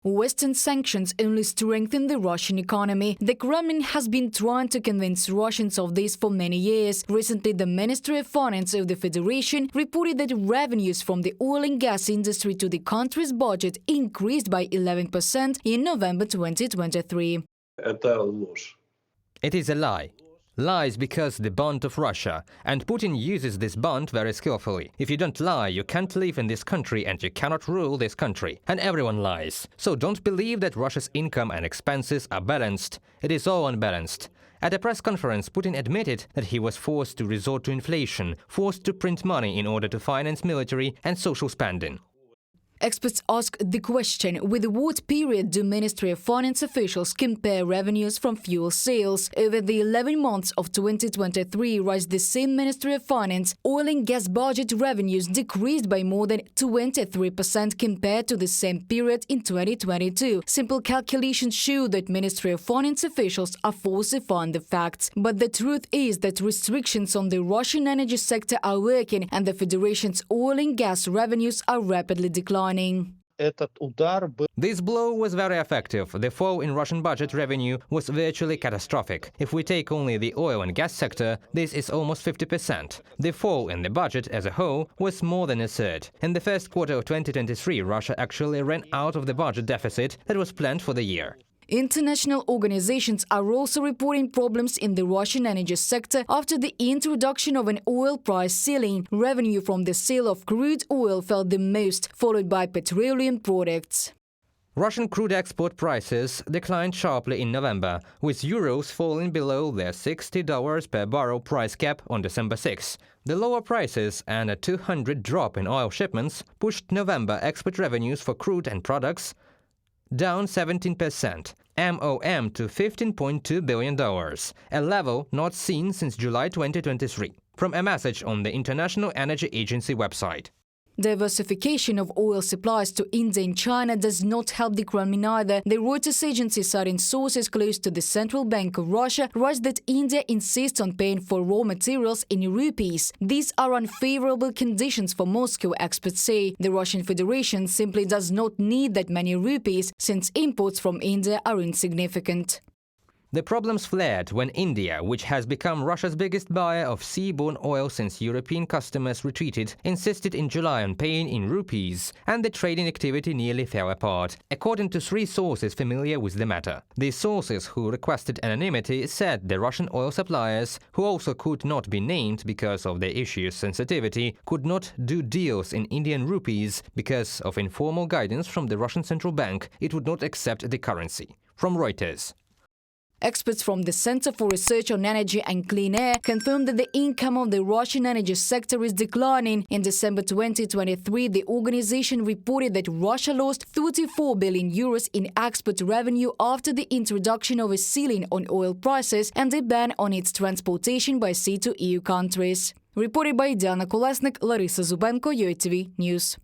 Western sanctions only strengthen the Russian economy. The Kremlin has been trying to convince Russians of this for many years. Recently, the Ministry of Finance of the Federation reported that revenues from the oil and gas industry to the country's budget increased by 11% in November 2023. Это ложь. It is a lie. Lies because the bond of Russia, and Putin uses this bond very skillfully. If you don't lie, you can't live in this country and you cannot rule this country. And everyone lies. So don't believe that Russia's income and expenses are balanced. It is all unbalanced. At a press conference, Putin admitted that he was forced to resort to inflation, forced to print money in order to finance military and social spending. Experts ask the question, with what period do Ministry of Finance officials compare revenues from fuel sales? Over the 11 months of 2023, writes the same Ministry of Finance, oil and gas budget revenues decreased by more than 23% compared to the same period in 2022. Simple calculations show that Ministry of Finance officials are falsifying the facts. But the truth is that restrictions on the Russian energy sector are working, and the Federation's oil and gas revenues are rapidly declining. This blow was very effective. The fall in Russian budget revenue was virtually catastrophic. If we take only the oil and gas sector, this is almost 50%. The fall in the budget as a whole was more than a third. In the first quarter of 2023, Russia actually ran out of the budget deficit that was planned for the year. International organizations are also reporting problems in the Russian energy sector after the introduction of an oil price ceiling. Revenue from the sale of crude oil fell the most, followed by petroleum products. Russian crude export prices declined sharply in November, with euros falling below their $60 per barrel price cap on December 6. The lower prices and a 200 drop in oil shipments pushed November export revenues for crude and products down 17%, MOM to $15.2 billion, a level not seen since July 2023, from a message on the International Energy Agency website. Diversification of oil supplies to India and China does not help the Kremlin either. The Reuters agency, citing sources close to the Central Bank of Russia, writes that India insists on paying for raw materials in rupees. These are unfavorable conditions for Moscow, experts say. The Russian Federation simply does not need that many rupees, since imports from India are insignificant. The problems flared when India, which has become Russia's biggest buyer of seaborne oil since European customers retreated, insisted in July on paying in rupees, and the trading activity nearly fell apart, according to 3 sources familiar with the matter. These sources, who requested anonymity, said the Russian oil suppliers, who also could not be named because of the issue's sensitivity, could not do deals in Indian rupees because of informal guidance from the Russian Central Bank. It would not accept the currency. From Reuters. Experts from the Center for Research on Energy and Clean Air confirmed that the income of the Russian energy sector is declining. In December 2023, the organization reported that Russia lost 34 billion euros in export revenue after the introduction of a ceiling on oil prices and a ban on its transportation by sea to EU countries. Reported by Diana Kolesnik, Larissa Zubenko, UATV News.